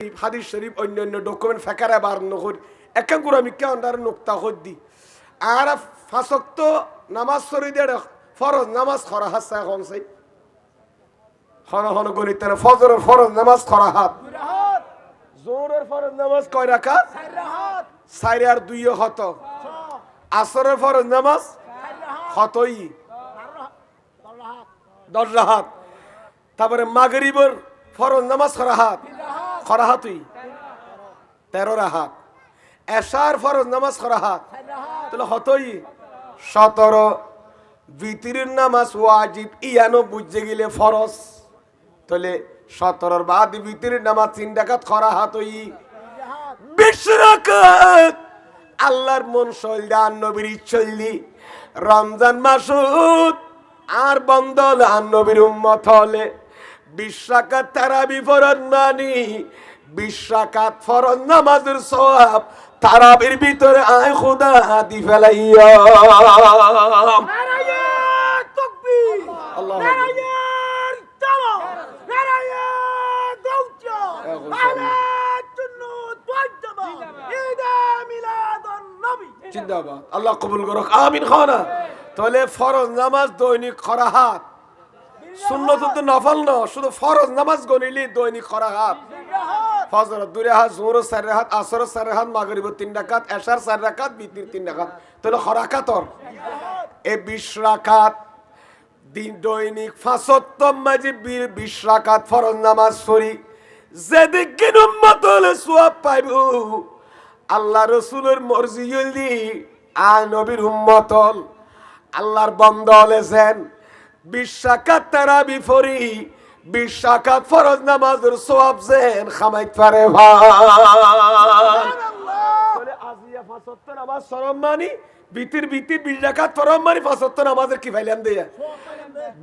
হাদিস শরীফ অন্যান্য ডকুমেন্ট ফেকারে বার নহর একাঙ্গুর আমি কে অন্ডার নোক্তা হদ্দি আর ফাঁসক্ত নামাজ শরীদের ফরজ নামাজ খরা হাসা এখন সেই হন হন গণিত ফজরের ফরজ নামাজ খরা হাত জোরের ফরজ নামাজ কয় রাকাত চার আর দুই হত আসরের ফরজ নামাজ হতই 10 রাকাত তারপরে মাগরিবের ফরজ নামাজ খরা হাতই 13 রাকাত এশার ফরজ নামাজ খরা হাত তাহলে হতই 17 ভিতরের নামাজ ওয়াজিব ইয়ানো বুঝে গেলে ফরজ তাহলে 17 বাদ ভিতরের নামাজ 3 রাকাত খরা হাতই 20 রাকাত আল্লাহর মন সইলদান নবীর চললি রমজান মাসুদ আর বন্দল নবীর উম্মত হলে 20 রাকাত তারাবি ফরজ মানি 20 রাকাত ফরজ নামাজের সওয়াব তারাবির ভিতরে আয় খোদা দি ফেলাইয়া নারায়ে তাকবীর নারায়ে তাওবা নারায়ে দাউচা আলাতুন তুজাবা ঈদা মিলাদুন নবী জিন্দাবাদ আল্লাহ কবুল করুক আমিন খানা তাহলে ফরজ নামাজ দৈনিক খরাহাত সুন্নত তো নফল না শুধু ফরজ নামাজ গনিলি দৈনিক খরাহাত ফজর 2 রাকাত জোহর 4 রাকাত আসর 4 রাকাত মাগরিব 3 রাকাত এশার 4 রাকাত বিতির 3 রাকাত তাহলে খরাকাতর এই 20 রাকাত দিন দৈনিক 75 মাঝে 20 রাকাত ফরজ নামাজ পড়ি যেদিকে উম্মত হলে সওয়াব পাইবো আল্লাহ রাসূলের মর্জি হলি আর নবীর উম্মত আল্লাহর বান্দা হলেন 20 রাকাত তারাবি পড়ি 20 রাকাত ফরজ নামাজের সওয়াব যেন খামাইতে পারে ভাই সুবহানাল্লাহ বলে আজিয়া 75 নামাজ সম্মানী বিতির 20 রাকাত ফরজ মানি 75 নামাজের কি ফাইলাম দেয়া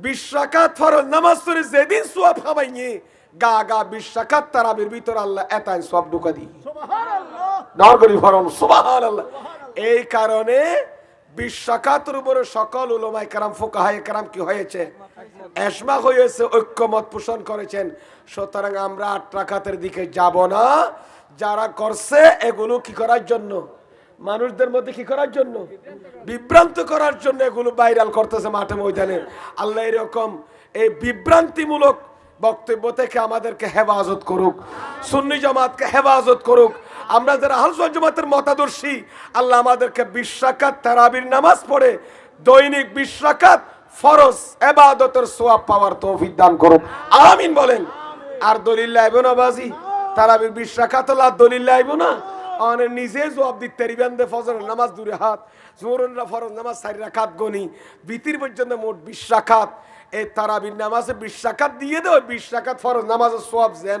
20 রাকাত ফরজ নামাজ পড়ে যেদিন সওয়াব খামাইনি গা 20 রাকাত তারাবির ভিতর আল্লাহ এতাই সওয়াব ঢুকা দি সুবহানাল্লাহ নরগরি ফরন সুবহানাল্লাহ এই কারণে 20 রাকাতের উপরে সকল উলামায়ে কেরাম ফুকাহায়ে কেরাম কি হয়েছে এজমা হয়েছে ঐক্যমত পোষণ করেছেন সুতরাং আমরা 8 রাকাতের দিকে যাব না যারা করছে এগুলো কি করার জন্য মানুষদের মধ্যে কি করার জন্য বিভ্রান্ত করার জন্য এগুলো ভাইরাল করতেছে মাঠে ময়দানে আল্লাহ এরকম এই বিভ্রান্তিমূলক বক্তব্য থেকে আমাদেরকে হেফাজত করুক সুন্নি জামাতকে হেফাজত করুক আমরা যারা আহলে সুন্নাত জামাতের মতাদর্শী আল্লাহ আমাদেরকে 20 রাকাত তারাবির নামাজ পড়ে দৈনিক 20 রাকাত ফরজ ইবাদতের সওয়াব পাওয়ার তৌফিক দান করুন আমিন বলেন আর দলিল লাইবো না বাজি তারাবির 20 রাকাত আল্লাহ দলিল লাইবো না অনে নিজে জবাব দিতে পারবেন দে ফজরের নামাজ 2 রাকাত জোহরের ফরজ নামাজ 4 রাকাত গনি বিতির পর্যন্ত মোট 20 রাকাত এই তারাবির নামাজে 20 রাকাত দিয়ে দাও 20 রাকাত ফরজ নামাজের সওয়াব যেন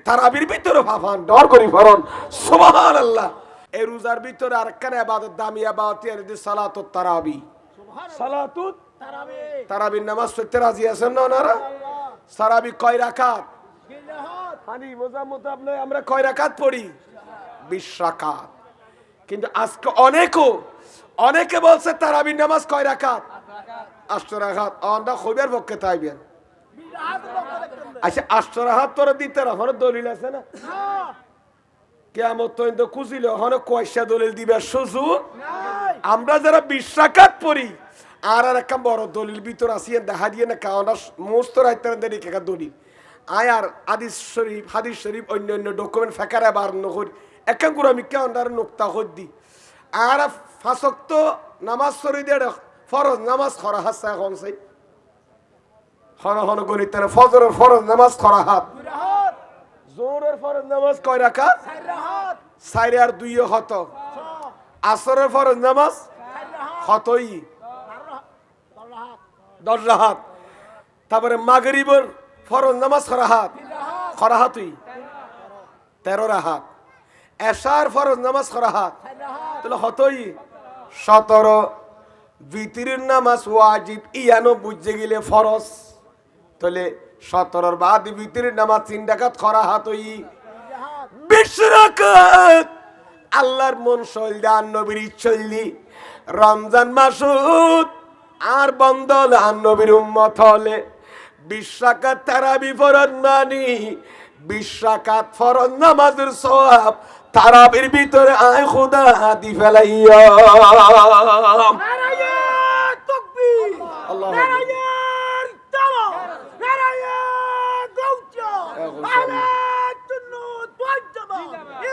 তারাবির ভিতরে ভাফান ডর করি ফরন সুবহানাল্লাহ এই রোজার ভিতরে আরেকখানে ইবাদত দামি ইবাদত এর সালাতুত তারাবি সালাতুত তারাবি তারাবির নামাজ পড়তে রাজি আছেন না ওনারা তারাবি কয় রাকাত 2 রাকাত হানি মোজাম্মত আপনি আমরা কয় রাকাত পড়ি 20 রাকাত কিন্তু আজকে অনেকে বলছে তারাবির নামাজ কয় রাকাত 8 রাকাত আমরা খবর পক্ষে তাইবেন আচ্ছা 8 রাকাত তোরা দিতে রাখো দলিল আছে না কিয়ামত তো কুজিলে হন কয়সা দলিল দিবে সুযোগ নাই আমরা যারা 20 রাকাত পড়ি আর একটা বড় দলিল ভিতর আসিয়ে দেখা দিয়ে না কারণ মোস্ত রাইতার দেরি কা দলিল আয়ার হাদিস শরীফ অন্যান্য ডকুমেন্ট ফেকারে বার নহর একাঙ্গুর আমি কে অন্ডার নোক্তা হদ্দি আর ফাঁসক্ত নামাজ শরীদের ফরজ নামাজ খরা হাসা এখন সেই হন হন গণিত ফজরের ফরজ নামাজ খরা হাত জোহরের ফরজ নামাজ কয় রাকাত 4 রাকাত 4 আর 2 হত আসরের ফরজ নামাজ হতই 10 রাকাত তারপরে মাগরিবের ফরজ নামাজ খরা হাতই 13 রাকাত এশার ফরজ নামাজ খরা হাত তাহলে হতই 17 ভিতরের নামাজ ওয়াজিব ইয়ানো বুঝে গেলে ফরজ তাহলে 17 বাদ ভিতরের নামাজ 3 রাকাত খরা হাতই 20 রাকাত আল্লাহর মন সইলদান নবীর চললি রমজান মাসুদ আর বন্দল নবীর উম্মত হলে 20 রাকাত তারাবি ফরজ মানি 20 রাকাত ফরজ নামাজের সওয়াব তারাবির ভিতরে আয় খোদা দি ফেলাইয়া। নারায়ে তাকবীর, আল্লাহু নারায়ে তাওবা, নারায়ে গাউচা, আলাতুন্নু তাওয়াজ্জাবা,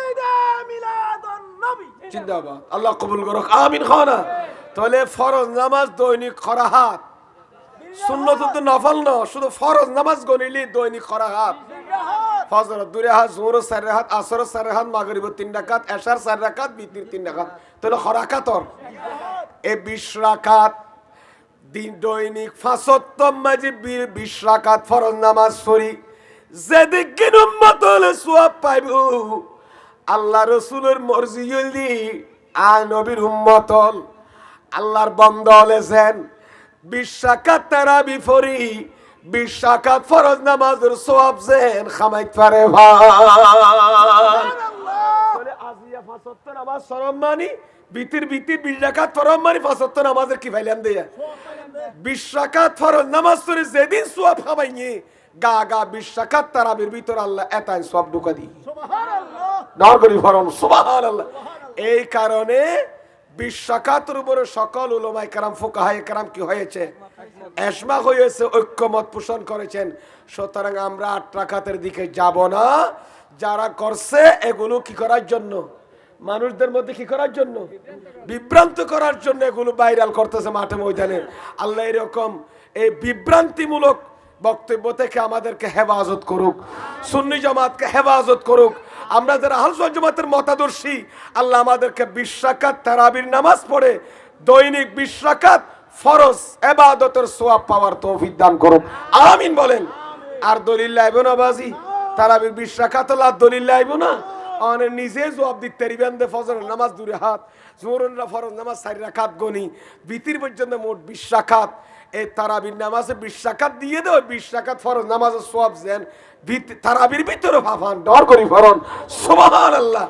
ঈদে মিলাদুন নবী। জিন্দাবাদ, আল্লাহ কবুল করুক, আমিন খানা। তাহলে ফরজ নামাজ দৈনিক খরাহাত, সুন্নত তো নফল না, শুধু ফরজ নামাজ গনিলি দৈনিক খরাহাত। ফজর 2 রাকাত, জোহর 4 রাকাত, আসর 4 রাকাত, মাগরিব 3 রাকাত, এশার 4 রাকাত, বিতির 3 রাকাত, তাহলে খরাকাতর এই 20 রাকাত দিন দৈনিক 75 মাঝে 20 রাকাত ফরজ নামাজ পড়ি, যেদিন উম্মত হলে সওয়াব পাইব। আল্লাহ রসুলের মর্জি হইলি আর নবীর উম্মত হল, আল্লাহর বান্দা হলেছেন 20 রাকাত তারাবি পড়ি, 20 রাকাত ফরজ নামাজের সওয়াব যেন খামাইতে পারে ভাই। বলে আজিয়া 75 নামাজ সম্মানী বিতির 20 রাকাত ফরজ মানি 75 নামাজের কি ফাইলাম দেয়া। 20 রাকাত ফরজ নামাজ পড়ে যেদিন সওয়াব খামাইনি গা 20 রাকাত তারাবির ভিতর আল্লাহ এতাই সওয়াব ঢুকা দি। সুবহানাল্লাহ, নরগরি ফরন সুবহানাল্লাহ। এই কারণে 20 রাকাতের উপরে সকল উলামায়ে কেরাম ফুকাহায়ে কেরাম কি হয়েছে, এজমা হয়েছে, ঐক্যমত পোষণ করেছেন। সুতরাং আমরা 8 রাকাতের দিকে যাব না। যারা করছে এগুলো কি করার জন্য, মানুষদের মধ্যে কি করার জন্য, বিভ্রান্ত করার জন্য এগুলো ভাইরাল করতেছে মাঠে ময়দানে। আল্লাহ এরকম এই বিভ্রান্তিমূলক বক্তব্য থেকে আমাদেরকে হেফাজত করুক, সুন্নি জামাতকে হেফাজত করুক। আমরা যারা আহলে সুন্নাত জামাতের মতাদর্শী, আল্লাহ আমাদেরকে 20 রাকাত তারাবির নামাজ পড়ে দৈনিক 20 রাকাত ফরজ ইবাদতের সওয়াব পাওয়ার তৌফিক দান করুক, আমিন বলেন। আর দলিল লাইব না বাজি, তারাবির 20 রাকাত আল্লাহ দলিল লাইব না, অনে নিজে জবাব দিতে পারিবেন দে। ফজরের নামাজ 2 রাকাত, জোহরের ফরজ নামাজ 4 রাকাত গনি, বিতির পর্যন্ত মোট 20 রাকাত। এই তারাবির নামাজে 20 রাকাত দিয়ে দেও, 20 রাকাত ফরজ নামাজের সওয়াব যেন তারাবির ভিতরে ভাফান ডর করি ফরন সুবহানাল্লাহ।